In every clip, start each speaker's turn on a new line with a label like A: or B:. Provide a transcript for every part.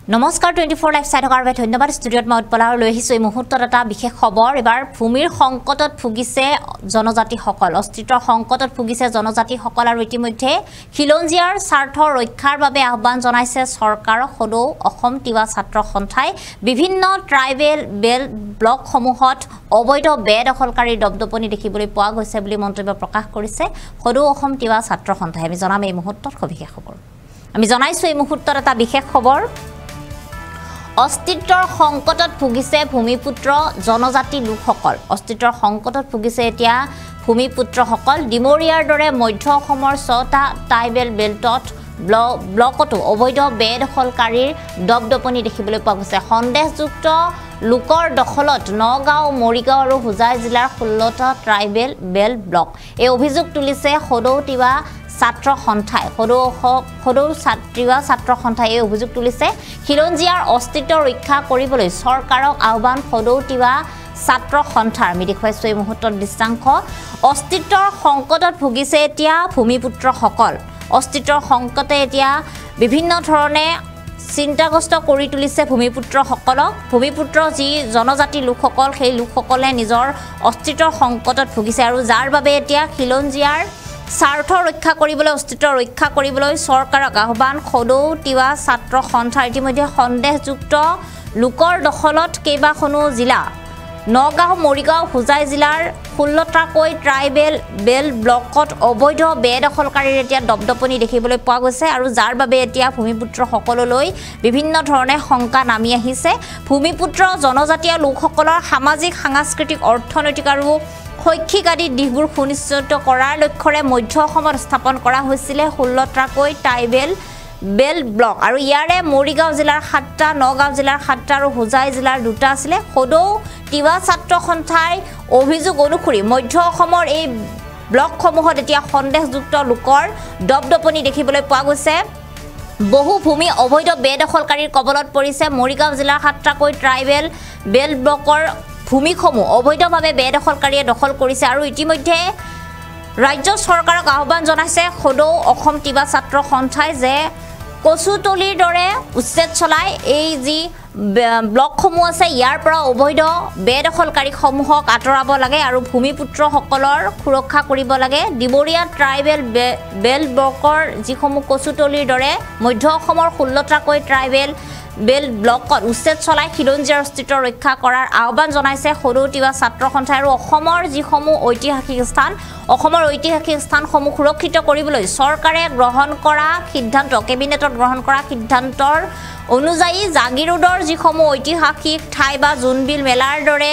A: নমস্কাৰ 24 লাইভ চাই থকাৰ বাবে ধন্যবাদ ষ্টুডিঅ'ত মই উৎপলা লৈ আহিছোঁ এই মুহূৰ্তত এটা বিশেষ খবৰ এবাৰ ভূমিৰ সংকটত ভুগিছে জনজাতিসকল অস্তিত্বৰ সংকটত ভুগিছে জনজাতিসকল আৰু ইতিমধ্যে খিলঞ্জীয়াৰ স্বাৰ্থ ৰক্ষাৰ বাবে আহ্বান জনাইছে চৰকাৰক সদৌ অসম তিৱা ছাত্ৰ সন্থাই বিভিন্ন ট্ৰাইবেল বেল ব্লকসমূহত অবৈধ বেদখলকাৰী দপদপনি দেখিবলৈ পোৱা গৈছে বুলি মন্তব্য প্ৰকাশ কৰিছে সদৌ অসম তিৱা ছাত্ৰ সন্থাই আমি জনাম এই মুহূৰ্তত সবিশেষ খবৰ আমি জনাইছোঁ এই মুহূৰ্তত এটা বিশেষ খবৰ অস্তিত্বৰ সংকটত ভুগিছে ভূমিপুত্ৰ জনজাতি লোকসকল অস্তিত্বৰ সংকটত ভুগিছে এতিয়া ভূমিপুত্ৰসকল ডিমৰিয়াৰ দৰে মধ্য অসমৰ 6টা ট্ৰাইবেল বেল্টত ব্লকতো অবৈধ বেদখলকাৰীৰ দপদপনি দেখিবলৈ পোৱা গৈছে সন্দেহযুক্ত লোকৰ দখলত নগাঁও মৰিগাঁও আৰু হোজাই জিলাৰ 16টা ট্ৰাইবেল বেল ব্লক এই অভিযোগ তুলিছে সদৌ তিৱা ছাত্ৰ সন্থাই সদৌ তিৱা ছাত্ৰ সন্থাই এই অভিযোগ তুলিছে খিলঞ্জীয়াৰ অস্তিত্ব ৰক্ষা কৰিবলৈ চৰকাৰক আহ্বান সদৌ তিৱা ছাত্ৰ সন্থাৰ আমি দেখুৱাইছোঁ এই মুহূৰ্তত দৃশ্যাংশ অস্তিত্বৰ সংকটত ভুগিছে এতিয়া ভূমিপুত্ৰসকল অস্তিত্বৰ সংকটে এতিয়া বিভিন্ন ধৰণে চিন্তাগ্ৰস্ত কৰি তুলিছে ভূমিপুত্ৰসকলক ভূমিপুত্ৰ যি জনজাতি লোকসকল সেই লোকসকলে নিজৰ অস্তিত্বৰ সংকটত ভুগিছে আৰু যাৰ বাবে এতিয়া খিলঞ্জীয়াৰ স্বাৰ্থ ৰক্ষা কৰিবলৈ অস্তিত্ব ৰক্ষা কৰিবলৈ চৰকাৰক আহ্বান সদৌ তিৱা ছাত্ৰ সন্থাৰ ইতিমধ্যে সন্দেহযুক্ত লোকৰ দখলত কেইবাখনো জিলা নগাঁও মৰিগাঁও হোজাই জিলাৰ 16টাকৈ ট্ৰাইবেল বেল ব্লকত অবৈধ বেদখলকাৰীৰ এতিয়া দপদপনি দেখিবলৈ পোৱা গৈছে আৰু যাৰ বাবে এতিয়া ভূমিপুত্ৰসকললৈ বিভিন্ন ধৰণে শংকা নামি আহিছে ভূমিপুত্ৰ জনজাতীয় লোকসকলৰ সামাজিক সাংস্কৃতিক অৰ্থনৈতিক আৰু শৈক্ষিক আদি দিশবোৰ সুনিশ্চিত কৰাৰ লক্ষ্যৰে মধ্য অসমত স্থাপন কৰা হৈছিলে 16টাকৈ ট্ৰাইবেল বেল ব্লক আৰু ইয়াৰে মৰিগাঁও জিলাৰ 7টা নগাঁও জিলাৰ 7টা আৰু হোজাই জিলাৰ 2টা আছিল সদৌ তিৱা ছাত্ৰ সন্থাই অভিযোগ অনুসৰি মধ্য অসমৰ এই ব্লকসমূহত এতিয়া সন্দেহযুক্ত লোকৰ দপদপনি দেখিবলৈ পোৱা গৈছে বহু ভূমি অবৈধ বেদখলকাৰীৰ কবলত পৰিছে মৰিগাঁও জিলাৰ 7টাকৈ ট্ৰাইবেল বেল ব্লকৰ ভূমিসমূহ অবৈধভাৱে বেদখলকাৰীয়ে দখল কৰিছে আৰু ইতিমধ্যে ৰাজ্য চৰকাৰক আহ্বান জনাইছে সদৌ অসম তিৱা ছাত্ৰ সন্থাই যে কচুতলিৰ দৰে উচ্ছেদ চলাই এই যি ব্লকসমূহ আছে ইয়াৰ পৰা অবৈধ বেদখলকাৰীসমূহক আঁতৰাব লাগে আৰু ভূমিপুত্ৰসকলৰ সুৰক্ষা কৰিব লাগে ডিমৰিয়া ট্ৰাইবেল বেল ব্লকৰ যিসমূহ কচুতলিৰ দৰে মধ্য অসমৰ 16টাকৈ ট্ৰাইবেল বেল ব্লকত উচ্ছেদ চলাই খিলঞ্জীয়াৰ অস্তিত্ব ৰক্ষা কৰাৰ আহ্বান জনাইছে সদৌ তিৱা ছাত্ৰ সন্থাই আৰু অসমৰ যিসমূহ ঐতিহাসিক স্থানসমূহ সুৰক্ষিত কৰিবলৈ চৰকাৰে গ্ৰহণ কৰা সিদ্ধান্ত কেবিনেটত গ্ৰহণ কৰা সিদ্ধান্তৰ অনুযায়ী জাগিৰোডৰ যিসমূহ ঐতিহাসিক ঠাই বা জোনবিল মেলাৰ দৰে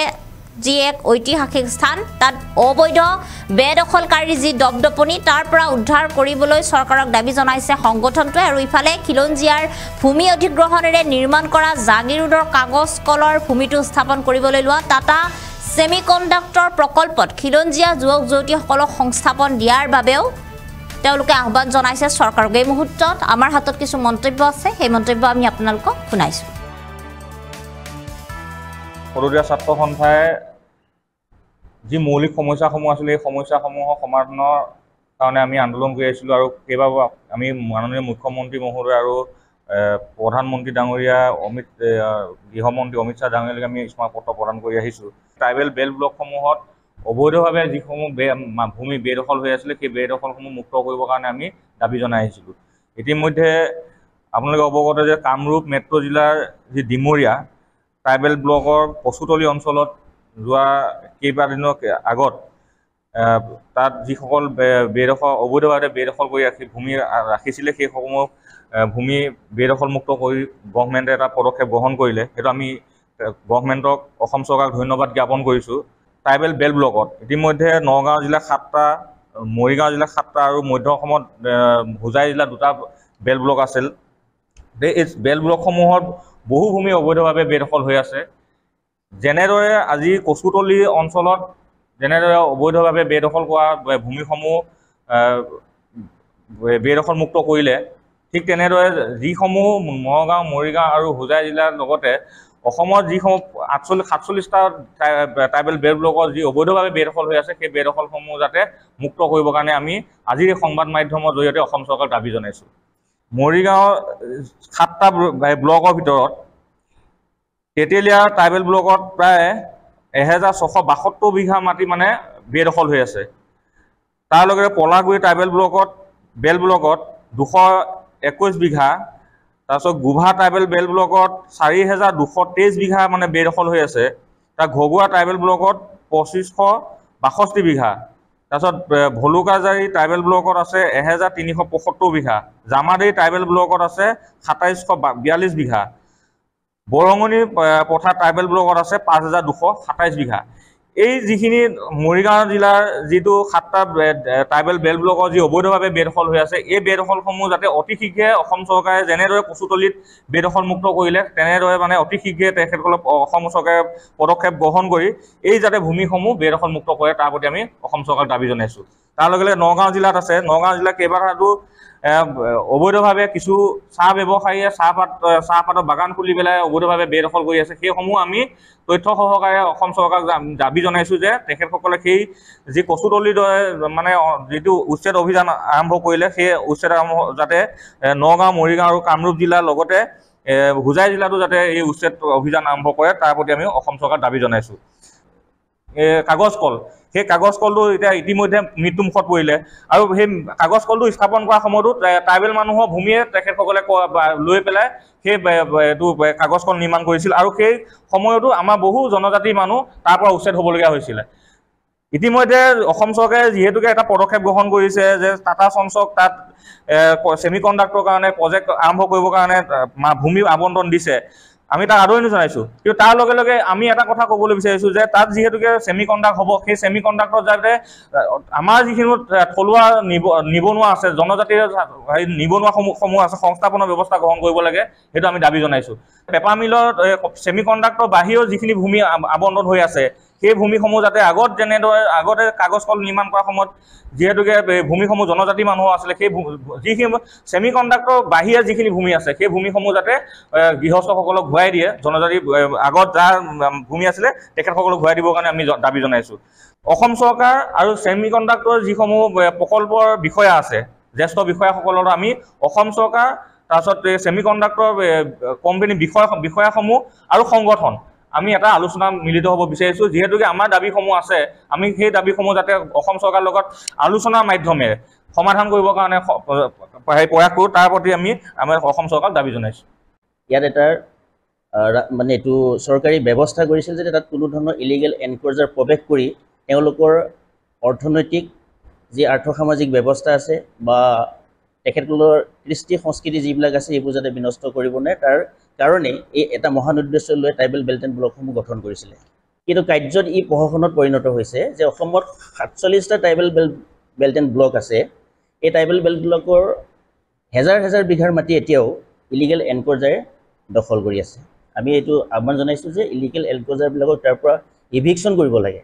A: যি এক ঐতিহাসিক স্থান তাত অবৈধ বেদখলকাৰীৰ যি দপদপনি তাৰ পৰা উদ্ধাৰ কৰিবলৈ চৰকাৰক দাবী জনাইছে সংগঠনটোৱে আৰু ইফালে খিলঞ্জীয়াৰ ভূমি অধিগ্ৰহণেৰে নিৰ্মাণ কৰা জাগিৰোডৰ কাগজ কলৰ ভূমিটো স্থাপন কৰিবলৈ লোৱা টাটা ছেমিকণ্ডাক্টৰ প্ৰকল্পত খিলঞ্জীয়া যুৱক যুৱতীসকলক সংস্থাপন দিয়াৰ বাবেও তেওঁলোকে আহ্বান জনাইছে চৰকাৰক এই মুহূৰ্তত আমাৰ হাতত কিছু মন্তব্য আছে সেই মন্তব্য আমি আপোনালোকক শুনাইছোঁ
B: সদৌ তিৱা ছাত্ৰ সন্থাই যি মৌলিক সমস্যাসমূহ আছিল এই সমস্যাসমূহৰ সমাধানৰ কাৰণে আমি আন্দোলন কৰি আহিছিলোঁ আৰু কেইবাবাৰ আমি মাননীয় মুখ্যমন্ত্ৰী মহোদয় আৰু প্ৰধানমন্ত্ৰী ডাঙৰীয়া গৃহমন্ত্ৰী অমিত শ্বাহ ডাঙৰীয়ালৈকে আমি স্মাৰকপত্ৰ প্ৰদান কৰি আহিছোঁ ট্ৰাইবেল বেল ব্লকসমূহত অবৈধভাৱে যিসমূহ ভূমি বেদখল হৈ আছিলে সেই বেদখলসমূহ মুক্ত কৰিবৰ কাৰণে আমি দাবী জনাই আহিছিলোঁ ইতিমধ্যে আপোনালোকে অৱগত যে কামৰূপ মেট্ৰ' জিলাৰ যি ডিমৰিয়া ট্ৰাইবেল ব্লকৰ কচুতলি অঞ্চলত যোৱা কেইবাদিনৰ আগত তাত যিসকল অবৈধভাৱে বেদখল কৰি ভূমি ৰাখিছিলে সেইসমূহ ভূমি বেদখলমুক্ত কৰি গভৰ্ণমেণ্টে এটা পদক্ষেপ গ্ৰহণ কৰিলে সেইটো আমি গভৰ্ণমেণ্টক অসম চৰকাৰক ধন্যবাদ জ্ঞাপন কৰিছোঁ ট্ৰাইবেল বেল ব্লকত ইতিমধ্যে নগাঁও জিলাৰ 7টা মৰিগাঁও জিলাৰ 7টা আৰু মধ্য অসমত হোজাই জিলাৰ 2টা বেল ব্লক আছিল এই বেল ব্লকসমূহত বহু ভূমি অবৈধভাৱে বেদখল হৈ আছে যেনেদৰে আজি কচুতলি অঞ্চলত যেনেদৰে অবৈধভাৱে বেদখল কৰা ভূমিসমূহ বেদখলমুক্ত কৰিলে ঠিক তেনেদৰে যিসমূহ নগাঁও মৰিগাঁও আৰু হোজাই জিলাৰ লগতে অসমৰ যিসমূহ 47টা ট্ৰাইবেল বেল ব্লকৰ যি অবৈধভাৱে বেদখল হৈ আছে সেই বেদখলসমূহ যাতে মুক্ত কৰিবৰ কাৰণে আমি আজিৰ এই সংবাদ মাধ্যমৰ জৰিয়তে অসম চৰকাৰক দাবী জনাইছোঁ মৰিগাঁও 7টা ব্লকৰ ভিতৰত তেতেলীয়া ট্ৰাইবেল ব্লকত প্ৰায় 1672 বিঘা মাটি মানে বেদখল হৈ আছে। তাৰ লগতে পলাগুৰি ট্ৰাইবেল ব্লকত বেল ব্লকত 221 বিঘা, তাৰপিছত গোভা ট্ৰাইবেল বেল ব্লকত 4223 বিঘা মানে বেদখল হৈ আছে। তাৰ ঘগুৱা ট্ৰাইবেল ব্লকত 2562 বিঘা, তাৰপিছত ভলুকাজাৰী ট্ৰাইবেল ব্লকত আছে 1375 বিঘা, জামাদেই ট্ৰাইবেল ব্লকত আছে 2742 বিঘা, বৰঙনি পথাৰ ট্ৰাইবেল ব্লকত আছে 5227 বিঘা। এই যিখিনি মৰিগাঁও জিলাৰ যিটো 7টা ট্ৰাইবেল বেল ব্লকৰ যি অবৈধভাৱে বেদখল হৈ আছে, এই বেদখলসমূহ যাতে অতি শীঘ্ৰে অসম চৰকাৰে যেনেদৰে কচুতলিত বেদখল মুক্ত কৰিলে তেনেদৰে মানে অতি শীঘ্ৰে তেখেতসকলক অসম চৰকাৰে পদক্ষেপ গ্ৰহণ কৰি এই যাতে ভূমিসমূহ বেদখল মুক্ত কৰে তাৰ প্ৰতি আমি অসম চৰকাৰক দাবী জনাইছোঁ। তাৰ লগে লগে নগাঁও জিলাত আছে, নগাঁও জিলাত কেইবাটাতো অবৈধভাৱে কিছু চাহ ব্যৱসায়ীয়ে চাহপাতৰ বাগান খুলি পেলাই অবৈধভাৱে বেদখল কৰি আছে। সেইসমূহ আমি তথ্য সহকাৰে অসম চৰকাৰক দাবী জনাইছোঁ যে তেখেতসকলে সেই যি কচুতলিৰ দৰে মানে যিটো উচ্ছেদ অভিযান আৰম্ভ কৰিলে, সেই উচ্ছেদ যাতে নগাঁও, মৰিগাঁও আৰু কামৰূপ জিলাৰ লগতে হোজাই জিলাতো যাতে এই উচ্ছেদ অভিযান আৰম্ভ কৰে তাৰ প্ৰতি আমি অসম চৰকাৰক দাবী জনাইছোঁ। কাগজ কল, সেই কাগজ কলটো এতিয়া ইতিমধ্যে মৃত্যুমুখত পৰিলে আৰু সেই কাগজ কলটো স্থাপন কৰাৰ সময়তো ট্ৰাইবেল মানুহৰ ভূমিয়ে তেখেতসকলে লৈ পেলাই সেই এইটো কাগজ কল নিৰ্মাণ কৰিছিল আৰু সেই সময়তো আমাৰ বহু জনজাতি মানুহ তাৰ পৰা উচ্ছেদ হ'বলগীয়া হৈছিলে। ইতিমধ্যে অসম চৰকাৰে যিহেতুকে এটা পদক্ষেপ গ্ৰহণ কৰিছে যে টাটা চঞ্চক তাত ছেমি কণ্ডাক্টৰৰ কাৰণে প্ৰজেক্ট আৰম্ভ কৰিবৰ কাৰণে ভূমি আবণ্টন দিছে, আমি তাক আদৰণি জনাইছোঁ। কিন্তু তাৰ লগে লগে আমি এটা কথা ক'বলৈ বিচাৰিছোঁ যে তাত যিহেতুকে ছেমি কণ্ডাক্ট হ'ব, সেই ছেমি কণ্ডাক্টৰ যাতে আমাৰ যিখিনি থলুৱা নিবনুৱা আছে, জনজাতিৰ নিবনুৱাসমূহ আছে, সংস্থাপনৰ ব্যৱস্থা গ্ৰহণ কৰিব লাগে, সেইটো আমি দাবী জনাইছোঁ। পেপাৰ মিলত ছেমি কণ্ডাক্টৰ বাহিৰেও যিখিনি ভূমি আবণ্টন হৈ আছে, সেই ভূমিসমূহ যাতে আগতে কাগজ কল নিৰ্মাণ কৰাৰ সময়ত যিহেতুকে ভূমিসমূহ জনজাতি মানুহ আছিলে, সেই যিখিনি ছেমি কণ্ডাক্টৰ বাহিৰে যিখিনি ভূমি আছে সেই ভূমিসমূহ যাতে গৃহস্থসকলক ঘূৰাই দিয়ে, জনজাতি আগত যাৰ ভূমি আছিলে তেখেতসকলক ঘূৰাই দিবৰ কাৰণে আমি দাবী জনাইছোঁ। অসম চৰকাৰ আৰু ছেমি কণ্ডাক্টৰ যিসমূহ প্ৰকল্পৰ বিষয়া আছে, জ্যেষ্ঠ বিষয়াসকলৰ আমি অসম চৰকাৰ, তাৰপিছত ছেমি কণ্ডাক্টৰ কোম্পানী বিষয়াসমূহ আৰু সংগঠন আমি এটা আলোচনা মিলিত হ'ব বিচাৰিছোঁ। যিহেতুকে আমাৰ দাবীসমূহ আছে, আমি সেই দাবীসমূহ যাতে অসম চৰকাৰৰ লগত আলোচনাৰ মাধ্যমেৰে সমাধান কৰিবৰ কাৰণে প্ৰয়াস কৰোঁ, তাৰ প্ৰতি আমাৰ অসম চৰকাৰক দাবী জনাইছোঁ।
C: ইয়াত এটা মানে এইটো চৰকাৰী ব্যৱস্থা কৰিছিল যে তাত কোনো ধৰণৰ ইলিগেল এনক্ৰ'চাৰ প্ৰৱেশ কৰি তেওঁলোকৰ অৰ্থনৈতিক যি আৰ্থসামাজিক ব্যৱস্থা আছে বা তেখেতসকলৰ কৃষ্টি সংস্কৃতি যিবিলাক আছে এইবোৰ যাতে বিনষ্ট কৰিব নোৱাৰে, তাৰ কাৰণে এই এটা মহান উদ্দেশ্য লৈ ট্ৰাইবেল বেল্ট এণ্ড ব্লকসমূহ গঠন কৰিছিলে। কিন্তু কাৰ্যত ই প্ৰশাসনত পৰিণত হৈছে যে অসমত 47টা ট্ৰাইবেল বেল্ট এণ্ড ব্লক আছে। এই ট্ৰাইবেল বেল্ট ব্লকৰ হেজাৰ হেজাৰ বিঘাৰ মাটি এতিয়াও ইলিগেল এনক্ৰ'চাৰে দখল কৰি আছে। আমি এইটো আহ্বান জনাইছোঁ যে ইলিগেল এনক্ৰ'চাৰবিলাকক তাৰ পৰা ইভিকশ্যন কৰিব লাগে,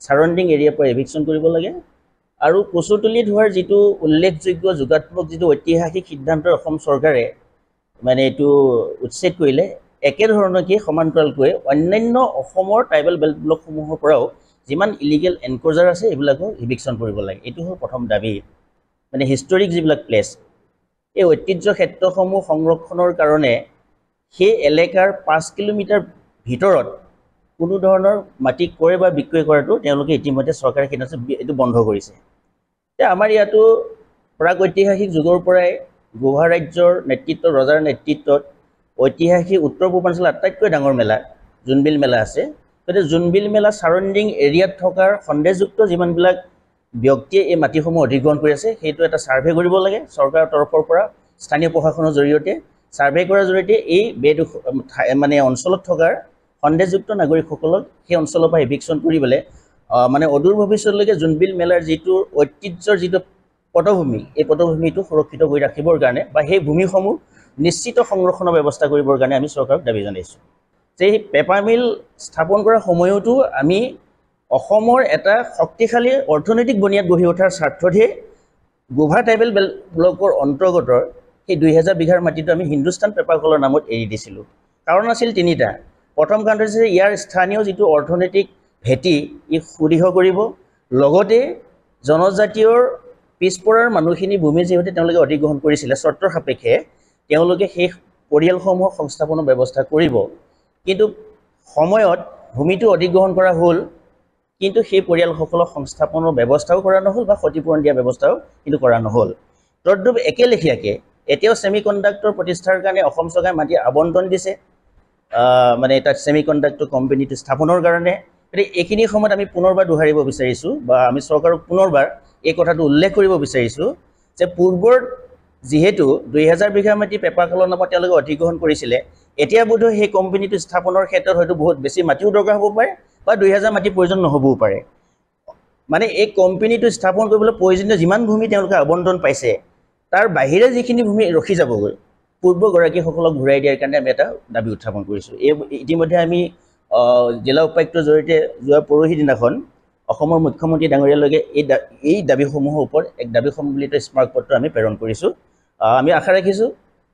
C: ছাৰাউণ্ডিং এৰিয়াৰ পৰা ইভিকশ্যন কৰিব লাগে আৰু কচুতলিত হোৱাৰ যিটো উল্লেখযোগ্য যোগাত্মক যিটো ঐতিহাসিক সিদ্ধান্ত অসম চৰকাৰে মানে এইটো উচ্ছেদ কৰিলে, একেধৰণেকৈ সমান্তৰালকৈ অন্যান্য অসমৰ ট্ৰাইবেল বেল্ট ব্লকসমূহৰ পৰাও যিমান ইলিগেল এনক্ৰ'চাৰ আছে এইবিলাকক ইভিকশ্যন কৰিব লাগে। এইটো হ'ল প্ৰথম দাবী। মানে হিষ্টৰিক যিবিলাক প্লেচ, এই ঐতিহ্য ক্ষেত্ৰসমূহ সংৰক্ষণৰ কাৰণে সেই এলেকাৰ 5 কিলোমিটাৰ ভিতৰত কোনো ধৰণৰ মাটি ক্ৰয় বা বিক্ৰয় কৰাটো তেওঁলোকে ইতিমধ্যে চৰকাৰে সিদ্ধান্ত এইটো বন্ধ কৰিছে। এতিয়া আমাৰ ইয়াতো প্ৰাক ঐতিহাসিক যুগৰ পৰাই গোভা ৰাজ্যৰ নেতৃত্বত, ৰজাৰ নেতৃত্বত ঐতিহাসিক উত্তৰ পূৰ্বাঞ্চলৰ আটাইতকৈ ডাঙৰ মেলা জোনবিল মেলা আছে। গতিকে জোনবিল মেলা ছাৰাউণ্ডিং এৰিয়াত থকাৰ সন্দেহযুক্ত যিমানবিলাক ব্যক্তিয়ে এই মাটিসমূহ অধিগ্ৰহণ কৰি আছে সেইটো এটা ছাৰ্ভে কৰিব লাগে চৰকাৰৰ তৰফৰ পৰা, স্থানীয় প্ৰশাসনৰ জৰিয়তে ছাৰ্ভে কৰাৰ জৰিয়তে এই মানে অঞ্চলত থকাৰ সন্দেহযুক্ত নাগৰিকসকলক সেই অঞ্চলৰ পৰা ইভিকশ্যন কৰি পেলাই মানে অদূৰ ভৱিষ্যতলৈকে জোনবিল মেলাৰ যিটো ঐতিহ্যৰ যিটো পটভূমি, এই পটভূমিটো সুৰক্ষিত কৰি ৰাখিবৰ কাৰণে বা সেই ভূমিসমূহ নিশ্চিত সংৰক্ষণৰ ব্যৱস্থা কৰিবৰ কাৰণে আমি চৰকাৰক দাবী জনাইছোঁ। যে এই পেপাৰ মিল স্থাপন কৰাৰ সময়তো আমি অসমৰ এটা শক্তিশালী অৰ্থনৈতিক বুনিয়াদ গঢ়ি উঠাৰ স্বাৰ্থতহে গোভা ট্ৰাইবেল বেল্ট ব্লকৰ অন্তৰ্গত সেই 2000 বিঘাৰ মাটিটো আমি হিন্দুস্তান পেপাৰ কলৰ নামত এৰি দিছিলোঁ। কাৰণ আছিল তিনিটা। প্ৰথম কাৰণ হৈছে ইয়াৰ স্থানীয় যিটো অৰ্থনৈতিক ভেটি ই সুদৃঢ় কৰিব, লগতে জনজাতীয়ৰ পিছপৰাৰ মানুহখিনি ভূমি যিহেতু তেওঁলোকে অধিগ্ৰহণ কৰিছিলে চৰ্তৰ সাপেক্ষে তেওঁলোকে সেই পৰিয়ালসমূহক সংস্থাপনৰ ব্যৱস্থা কৰিব কিন্তু সময়ত ভূমিটো অধিগ্ৰহণ কৰা হ'ল কিন্তু সেই পৰিয়ালসকলক সংস্থাপনৰ ব্যৱস্থাও কৰা নহ'ল বা ক্ষতিপূৰণ দিয়া ব্যৱস্থাও কিন্তু কৰা নহ'ল তদ্ৰূপ একেলেখীয়াকে এতিয়াও ছেমিকণ্ডাক্টৰ প্ৰতিষ্ঠাৰ কাৰণে অসম চৰকাৰে মাটি আবণ্টন দিছে মানে তাত ছেমিকণ্ডাক্টৰ কোম্পানীটো স্থাপনৰ কাৰণে এইখিনি সময়ত আমি পুনৰবাৰ দোহাৰিব বিচাৰিছোঁ বা আমি চৰকাৰক পুনৰবাৰ এই কথাটো উল্লেখ কৰিব বিচাৰিছোঁ যে পূৰ্বৰ যিহেতু 2000 বিঘা মাটি পেপাৰকলৰ নামত তেওঁলোকে অধিগ্ৰহণ কৰিছিলে এতিয়া বোধহয় সেই কোম্পানীটো স্থাপনৰ ক্ষেত্ৰত হয়তো বহুত বেছি মাটিও দৰকাৰ হ'ব পাৰে বা 2000 মাটি প্ৰয়োজন নহ'বও পাৰে মানে এই কোম্পানীটো স্থাপন কৰিবলৈ প্ৰয়োজনীয় যিমান ভূমি তেওঁলোকে আবণ্টন পাইছে তাৰ বাহিৰে যিখিনি ভূমি ৰখি যাবগৈ পূৰ্বগৰাকীসকলক ঘূৰাই দিয়াৰ কাৰণে আমি এটা দাবী উত্থাপন কৰিছোঁ এই ইতিমধ্যে আমি জিলা উপায়ুক্তৰ জৰিয়তে যোৱা পৰহি দিনাখন অসমৰ মুখ্যমন্ত্ৰী ডাঙৰীয়ালৈকে এই দাবীসমূহৰ ওপৰত এক দাবী সম্বলিত স্মাৰকপত্ৰ আমি প্ৰেৰণ কৰিছোঁ আমি আশা ৰাখিছোঁ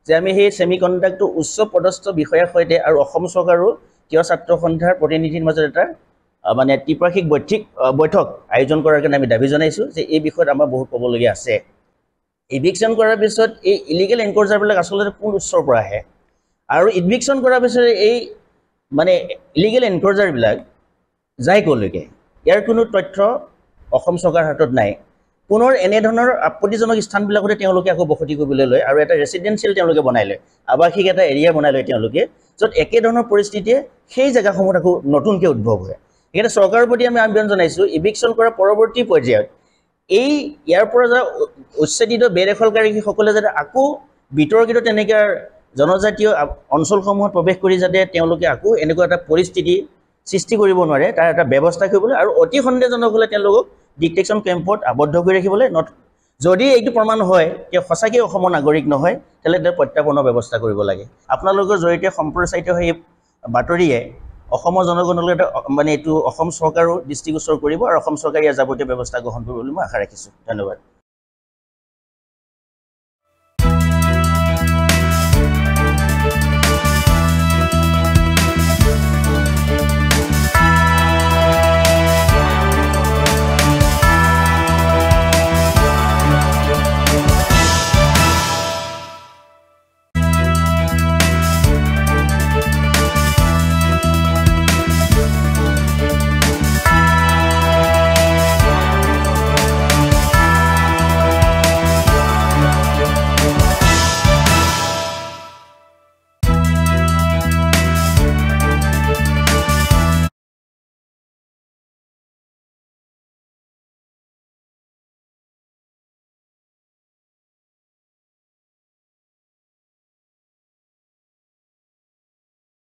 C: যে আমি সেই ছেমিকণ্ডাক্টৰ উচ্চ পদস্থ বিষয়াৰ সৈতে আৰু অসম চৰকাৰো থিয় ছাত্ৰ সন্থাৰ প্ৰতিনিধিৰ মাজত এটা মানে ত্ৰিপাক্ষিক বৈঠক আয়োজন কৰাৰ কাৰণে আমি দাবী জনাইছোঁ যে এই বিষয়ত আমাৰ বহুত ক'বলগীয়া আছে ইভিকশ্যন কৰাৰ পিছত এই ইলিগেল এনক্ৰ'চাৰবিলাক আচলতে কোন উৎসৰ পৰা আহে আৰু ইভিকশ্যন কৰাৰ পিছত এই মানে ইলিগেল এনক্ৰ'চাৰবিলাক যায় ক'লৈকে ইয়াৰ কোনো তথ্য অসম চৰকাৰৰ হাতত নাই পুনৰ এনেধৰণৰ আপত্তিজনক স্থানবিলাকতে তেওঁলোকে আকৌ বসতি কৰিবলৈ লয় আৰু এটা ৰেচিডেঞ্চিয়েল তেওঁলোকে বনাই লয় আৱাসিক এটা এৰিয়া বনাই লয় তেওঁলোকে য'ত একেধৰণৰ পৰিস্থিতিয়ে সেই জেগাসমূহত আকৌ নতুনকৈ উদ্ভৱ হয় সেইকাৰণে চৰকাৰৰ প্ৰতি আমি আহ্বান জনাইছোঁ ইভিকশ্যন কৰাৰ পৰৱৰ্তী পৰ্যায়ত ইয়াৰ পৰা যে উচ্ছেদিত বেদখলকাৰীসকলে যাতে আকৌ বিতৰ্কিত তেনেকৈ জনজাতীয় অঞ্চলসমূহত প্ৰৱেশ কৰি যাতে তেওঁলোকে আকৌ এনেকুৱা এটা পৰিস্থিতি সৃষ্টি কৰিব নোৱাৰে তাৰ এটা ব্যৱস্থা কৰিবলৈ আৰু অতি সন্দেহজনক হ'লে তেওঁলোকক ডিটেকশ্যন কেম্পত আবদ্ধ কৰি ৰাখিবলৈ যদি এইটো প্ৰমাণ হয় যে সঁচাকৈ অসমৰ নাগৰিক নহয় তেতিয়াহ'লে তাৰ প্ৰত্যাৰ্পণৰ ব্যৱস্থা কৰিব লাগে আপোনালোকৰ জৰিয়তে সম্প্ৰচাৰিত হৈ বাতৰিয়ে অসমৰ জনগণলৈ মানে এইটো অসম চৰকাৰো দৃষ্টিগোচৰ কৰিব আৰু অসম চৰকাৰে ইয়াৰ যাৱতীয় ব্যৱস্থা গ্ৰহণ কৰিব বুলি মই আশা ৰাখিছোঁ ধন্যবাদ